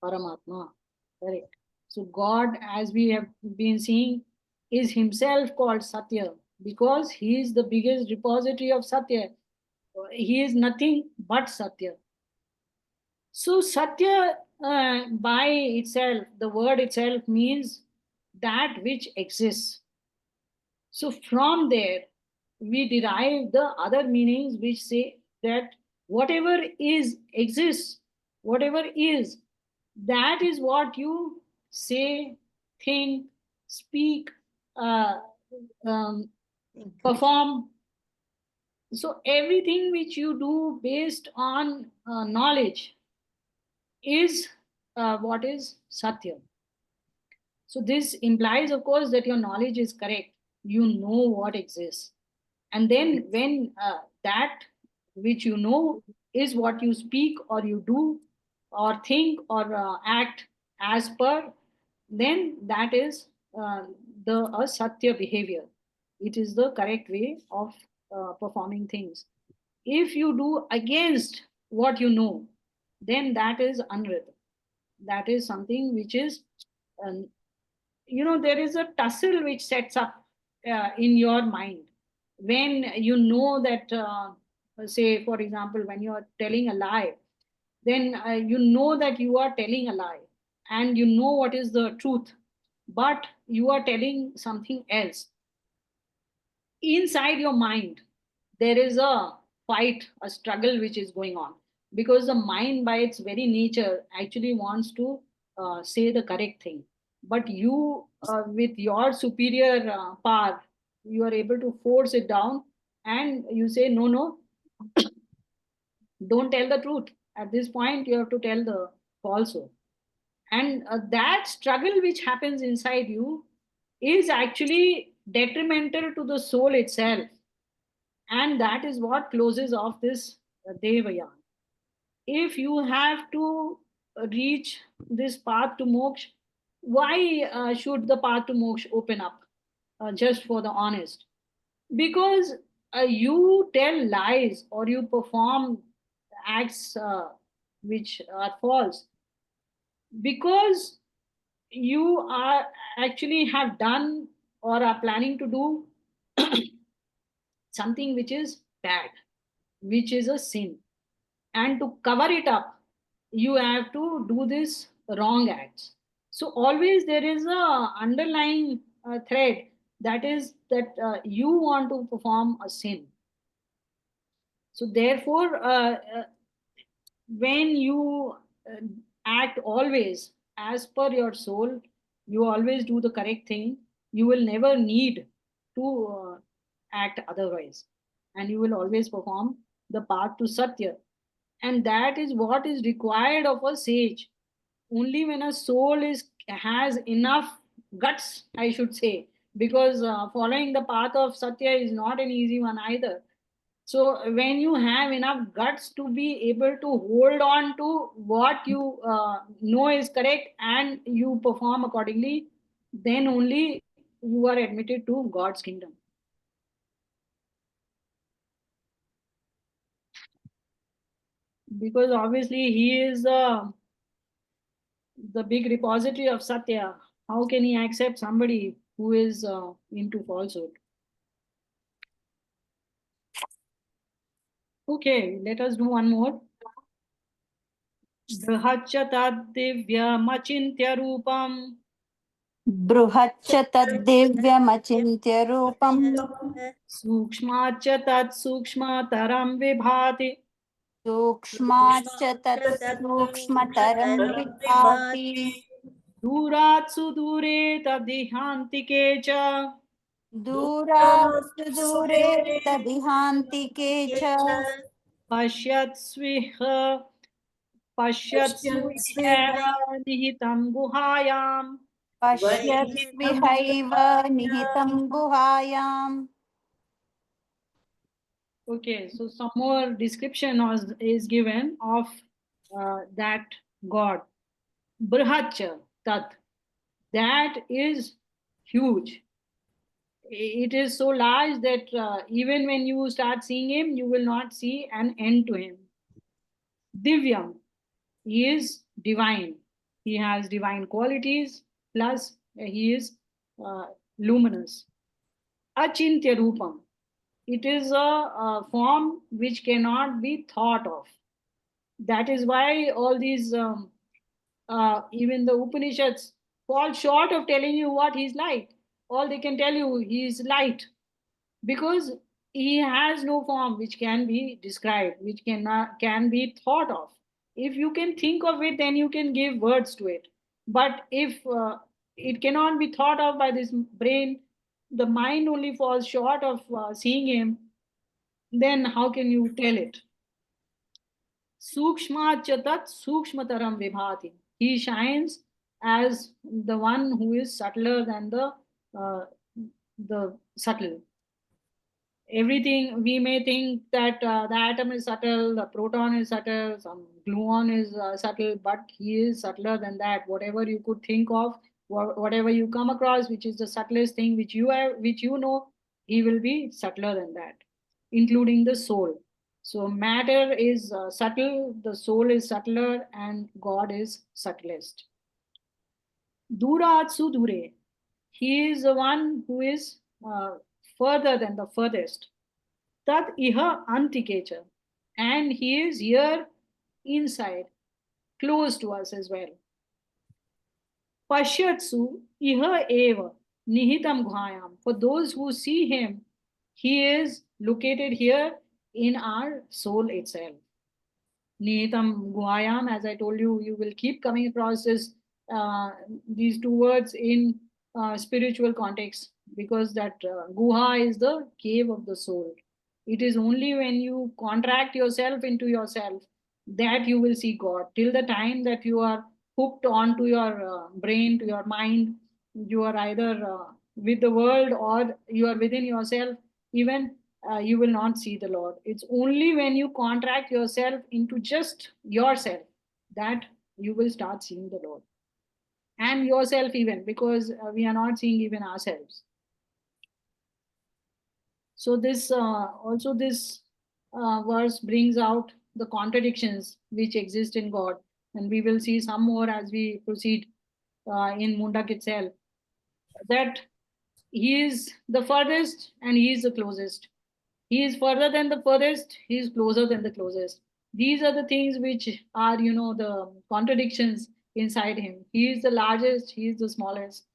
Paramatma. Correct. So God, as we have been seeing, is Himself called Satya because He is the biggest repository of Satya. He is nothing but Satya. So Satya, by itself, the word itself means that which exists. So from there, we derive the other meanings which say that whatever is exists, whatever is, that is what you say, think, speak, uh, um, perform. So everything which you do based on knowledge is what is Satya. So this implies, of course, that your knowledge is correct. You know what exists. And then when that which you know is what you speak or you do or think or act as per, then that is the Satya behavior. It is the correct way of performing things. If you do against what you know, then that is unwritten. That is something which is um, there is a tussle which sets up in your mind when you know that say for example when you are telling a lie, then you know that you are telling a lie and you know what is the truth, but you are telling something else. Inside your mind there is a fight, a struggle which is going on, because the mind by its very nature actually wants to say the correct thing, but you with your superior power, you are able to force it down and you say no, no, don't tell the truth. At this point you have to tell the falsehood. And that struggle which happens inside you is actually detrimental to the soul itself, and that is what closes off this Devayan. If you have to reach this path to moksha, why should the path to moksha open up just for the honest? Because you tell lies or you perform acts which are false because you are actually have done or are planning to do something which is bad, which is a sin, and to cover it up you have to do this wrong acts. So always there is a underlying thread, that is that you want to perform a sin. So therefore when you uh, act always as per your soul, you always do the correct thing, you will never need to act otherwise, and you will always perform the path to Satya. And that is what is required of a sage. Only when a soul is has enough guts, I should say, because following the path of Satya is not an easy one either. So when you have enough guts to be able to hold on to what you know is correct and you perform accordingly, then only you are admitted to God's kingdom. Because obviously he is the big repository of Satya. How can he accept somebody who is into falsehood? Okay, let us do one more. Brahaccha tad divyamachintya rupam बृहच्च तद्दिव्यमचिन्त्य रूपम् सूक्ष्माच्च तत् सूक्ष्मतरं विभाति सूक्ष्माच्च तत् सूक्ष्मतरं विभाति दूरात् सुदूरे तदिहान्तिके च दूरात् सुदूरे तदिहान्तिके च पश्यत्स्विह पश्यत्स्विहैव निहितं गुहायाम् पश्यत्स्विहैव निहितं गुहायाम् Okay, so some more description is given of that God. Brihacha Tat. That is huge. It is so large that even when you start seeing him, you will not see an end to him. Divyam. He is divine. He has divine qualities, plus he is uh, luminous. Achintya Rupam. It is a form which cannot be thought of. That is why all these, even the Upanishads, fall short of telling you what he's like. All they can tell you, he is light, because he has no form which can be described, which can be thought of. If you can think of it, then you can give words to it. But if it cannot be thought of by this brain, the mind only falls short of seeing him, then how can you tell it? Sukshma chatat sukshmataram vibhati. He shines as the one who is subtler than the subtle. Everything we may think that the atom is subtle, the proton is subtle, some gluon is subtle, but he is subtler than that. Whatever you could think of, whatever you come across, which is the subtlest thing which you have, which you know, he will be subtler than that, including the soul. So matter is subtle, the soul is subtler, and God is subtlest. Duratsu Dure. He is the one who is further than the furthest. Tat iha antikecha. And he is here inside, close to us as well. Pashyatsu iha eva nihitam ghayam. For those who see him, he is located here in our soul itself. Nihitam Guayam, as I told you, you will keep coming across these two words in spiritual context, because that Guha is the cave of the soul. It is only when you contract yourself into yourself that you will see God. Till the time that you are hooked onto your brain, to your mind, you are either with the world or you are within yourself, even you will not see the Lord. It's only when you contract yourself into just yourself that you will start seeing the Lord. And yourself, even because we are not seeing even ourselves. So this also this verse brings out the contradictions which exist in God, and we will see some more as we proceed in Mundak itself. That he is the furthest and he is the closest. He is further than the furthest, he is closer than the closest. These are the things which are, the contradictions inside him. He is the largest, he is the smallest,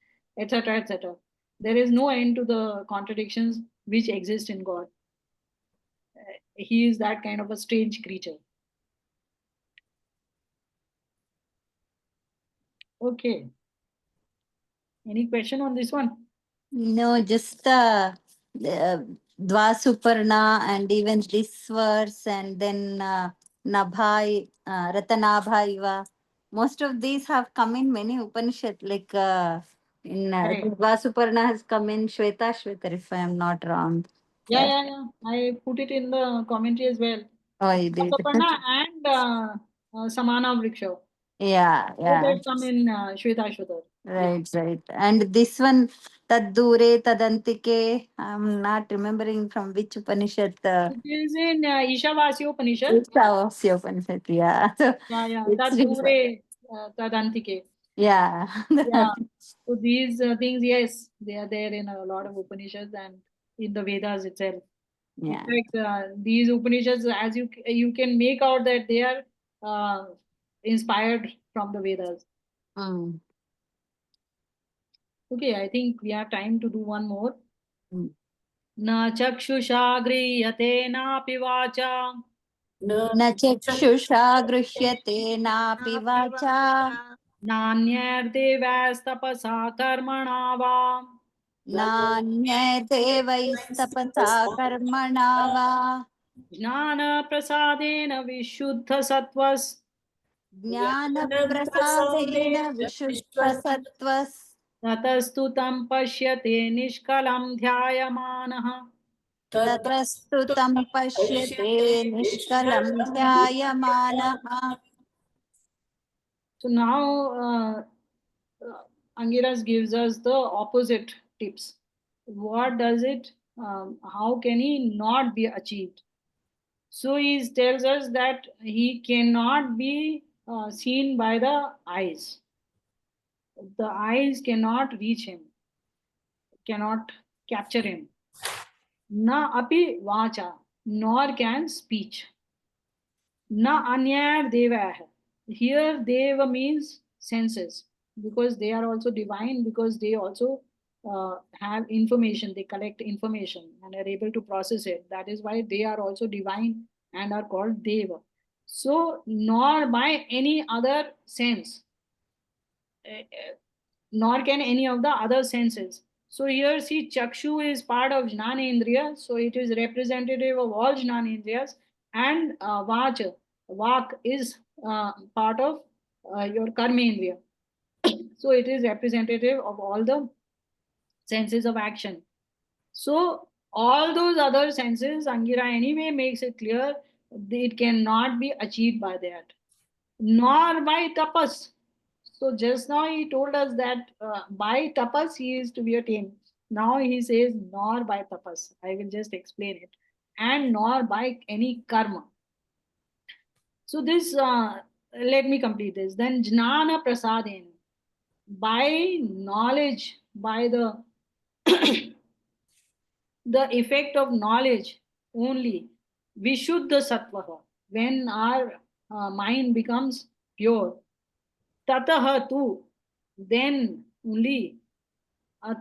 etc., etc. There is no end to the contradictions which exist in God. He is that kind of a strange creature. Okay. Any question on this one? No, just Dvasuparna and even this verse, and then Nabhai, Ratanabhaiva. Most of these have come in many Upanishad, like in Correct. Dvasuparna has come in Shweta, if I am not wrong. Yeah. I put it in the commentary as well. Oh, you did. Saparna and Samana Vriksha. Yeah. Both have come in Shweta. Right. And this one, Taddure, Tadantike, I'm not remembering from which Upanishad. It is in Ishavasya Upanishad. It's Tavasya Upanishad, yeah. So Yeah. it's Tad Dure Tadantike. yeah. Yeah. So these things, yes, they are there in a lot of Upanishads and in the Vedas itself. In Yeah. fact, these Upanishads, as you can make out that they are inspired from the Vedas. Mm. Okay, I think we have time to do one more. Mm. Na chakshusha griyate napi vacha न चक्षुषा गृह्यते नापि वाचा नान्यैर्देवैस्तपसा कर्मणा वा नान्यदेवैस्तपसा कर्मणा वा ज्ञानप्रसादेन विशुद्धसत्त्वस् ज्ञानप्रसादेन विशुद्धसत्त्वस् ततस्तु तं पश्यते निष्कलं ध्यायमानः. ततस्तु तं पश्यते निष्कलं ध्यायमानः. So now Angiras gives us the opposite tips. What does it? How can he not be achieved? So he tells us that he cannot be seen by the eyes. The eyes cannot reach him, cannot capture him. Na api vacha, nor can speech. Na anyar deva. Here deva means senses, because they are also divine, because they also have information, they collect information and are able to process it. That is why they are also divine and are called deva. So nor by any other sense, nor can any of the other senses. So here see Chakshu is part of Jnanendriya, so it is representative of all Jnanendriyas, and Vak is part of your Karmendriya. So it is representative of all the senses of action. So all those other senses, Angira anyway makes it clear, it cannot be achieved by that, nor by tapas. So just now he told us that by tapas he is to be attained. Now he says nor by tapas. I will just explain it. And nor by any karma. So this, let me complete this. Then jnana prasadena. By knowledge, by the effect of knowledge only, vishuddha sattva, when our mind becomes pure, tatah tu, then only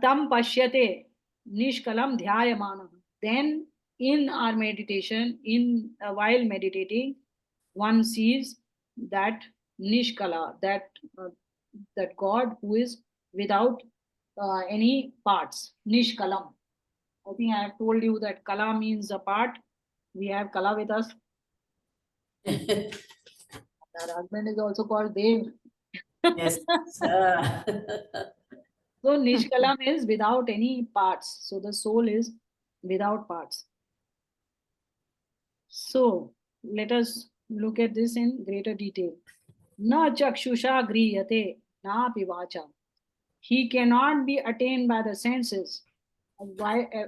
tam pashyate nishkalam dhyayamana. Then in our meditation, in while meditating, one sees that nishkala, that God who is without any parts, nishkalam. I think I have told you that kala means a part. We have kala with us. Our husband is also called Dev. Yes. So Nishkalam is without any parts. So the soul is without parts. So let us look at this in greater detail. Na chakshusha griyate na pivacha. He cannot be attained by the senses,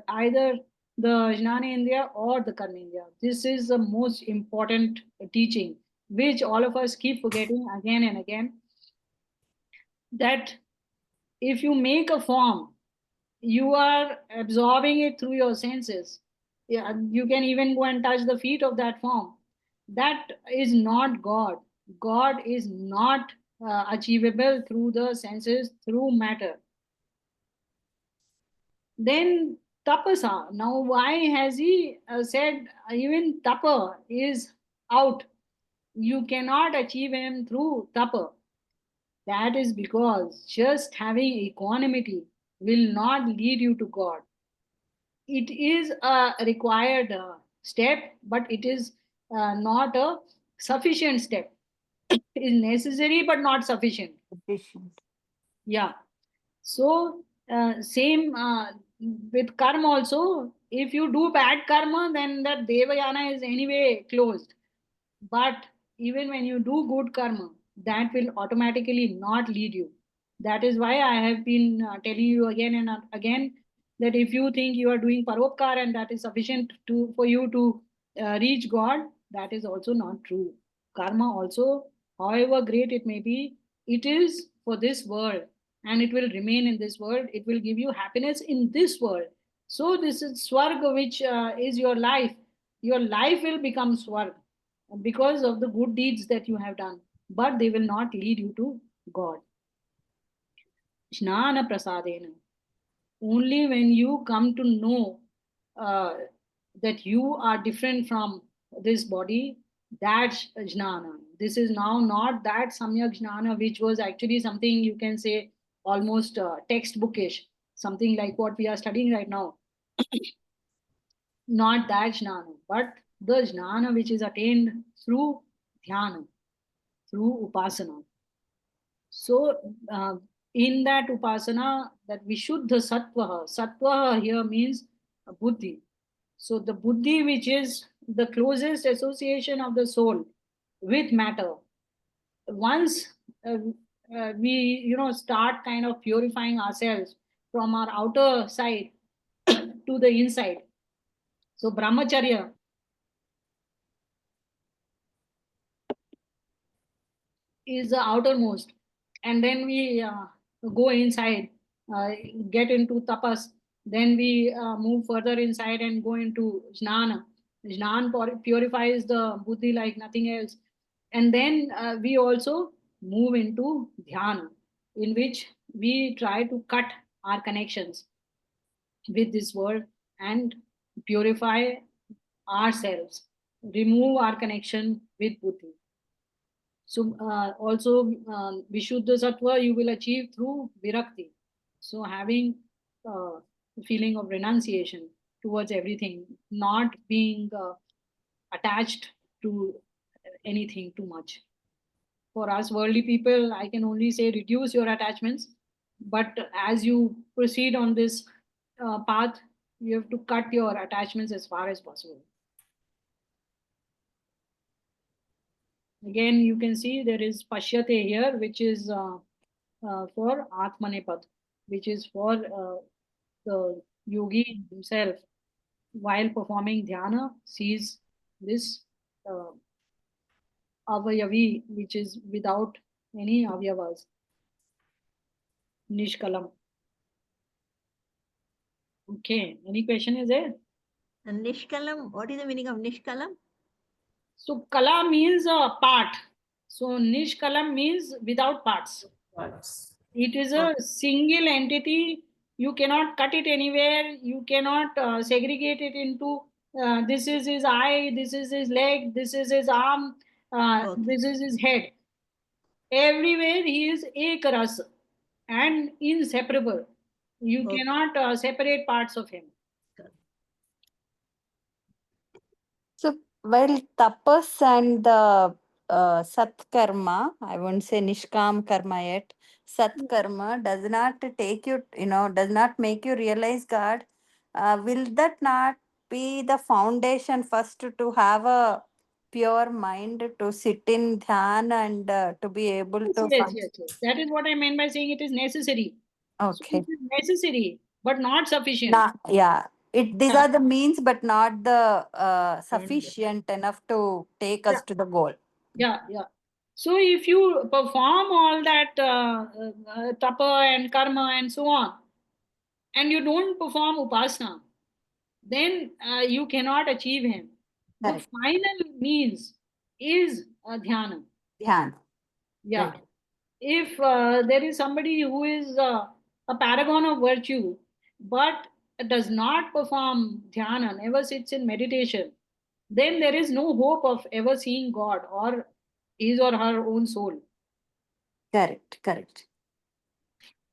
either the Jnanendriya or the Karmendriya. This is the most important teaching, which all of us keep forgetting again and again. That if you make a form, you are absorbing it through your senses. Yeah, you can even go and touch the feet of that form. That is not God. God is not achievable through the senses, through matter. Then tapasa. Now, why has he said even tapa is out? You cannot achieve him through tapa. That is because just having equanimity will not lead you to God. It is a required step, but it is not a sufficient step. It is necessary but not sufficient. Sufficient. Yeah. So same with karma also. If you do bad karma, then that devayana is anyway closed. But even when you do good karma, that will automatically not lead you. That is why I have been telling you again and again that if you think you are doing paropkar and that is sufficient for you to reach God, that is also not true. Karma also, however great it may be, it is for this world and it will remain in this world. It will give you happiness in this world. So this is swarga, which is your life. Your life will become swarga because of the good deeds that you have done, but they will not lead you to God. Jnana prasadena. Only when you come to know that you are different from this body, that's jnana. This is now not that samyak jnana, which was actually something you can say almost textbookish, something like what we are studying right now. Not that jnana, but the jnana which is attained through dhyana, through upasana. So, in that upasana, that Vishuddha Sattva, Sattva here means buddhi. So the buddhi, which is the closest association of the soul with matter, once we start kind of purifying ourselves from our outer side to the inside. So brahmacharya is the outermost, and then we go inside, uh, get into tapas, then we move further inside and go into jnana. Purifies the buddhi like nothing else, and then we also move into dhyana, in which we try to cut our connections with this world and purify ourselves, remove our connection with buddhi. So also Vishuddha Sattva you will achieve through Virakti. So having feeling of renunciation towards everything, not being attached to anything too much. For us worldly people, I can only say reduce your attachments. But as you proceed on this path, you have to cut your attachments as far as possible. Again, you can see there is Pashyate here, which is for Atmanepad, which is for the yogi himself while performing dhyana sees this uh, avayavi, which is without any avyavas, nishkalam. Okay, any question is there? And Nishkalam, what is the meaning of Nishkalam? So kala means a part. So nishkalam means without parts. Parts. It is a single entity. You cannot cut it anywhere. You cannot segregate it into this is his eye, this is his leg, this is his arm, this is his head. Everywhere he is ekaras and inseparable. You cannot separate parts of him. So while tapas and the satkarma, I won't say nishkam karma yet, satkarma does not take you, does not make you realize God. Will that not be the foundation first to have a pure mind to sit in dhyan and to be able Yes, to yes, function? yes, yes. That is what I meant by saying it is necessary. So Okay. it is necessary, but not sufficient. Yeah. These Yeah. are the means, but not the sufficient enough to take us Yeah. to the goal. Yeah, yeah. So if you perform all that tapa and karma and so on, and you don't perform upasana, then you cannot achieve him. Correct. The final means is dhyana. Dhyan. Yeah. Right. If there is somebody who is a paragon of virtue, but does not perform dhyana, never sits in meditation, then there is no hope of ever seeing God or his or her own soul. Correct. Correct.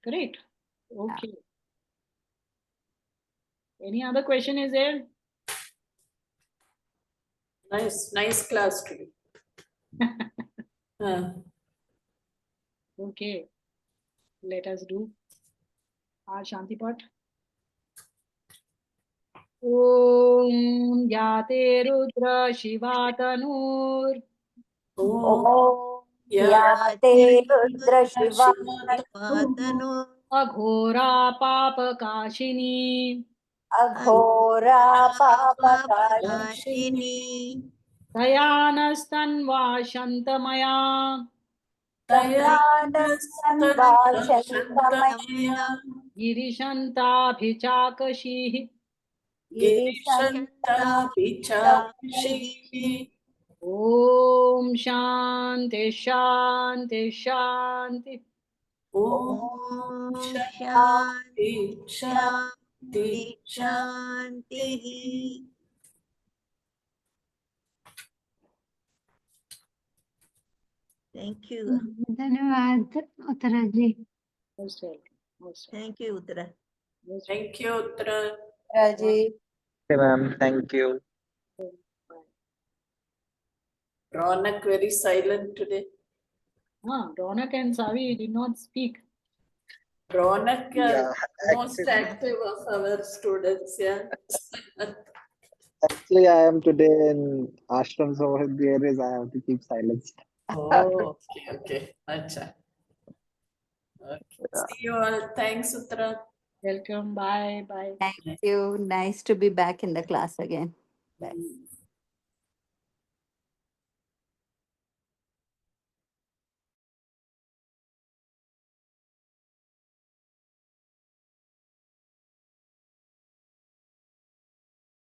Correct? Okay. Any other question is there? Nice class today. Okay. Let us do our Shanti Pat. Om Yate Rudra Shiva Tanur Oh, Yate Rudra Shiva Aghora Papa Kashini Aghora Papa Dayanastanva Shantamaya Dayanasandva Girishanta Bhichakashihi Girishanta Om Shanti Shanti Shanti. Om Shanti Shanti Shanti. Thank you. धन्यवाद उत्तरा जी. Most welcome. Most welcome. Thank you, Uttara. Thank you, Uttara. Raji. Okay, ma'am. Thank you. Ronak very silent today. Ronak and Savi did not speak. Ronak, Yeah, most active of our students, yeah. Actually, I am today in ashram, so there is I have to keep silence. Oh, okay. Acha. Okay. See you all. Thanks, Uttara. Welcome. Bye. Bye. Thank you. Nice to be back in the class again. Bye. Mm.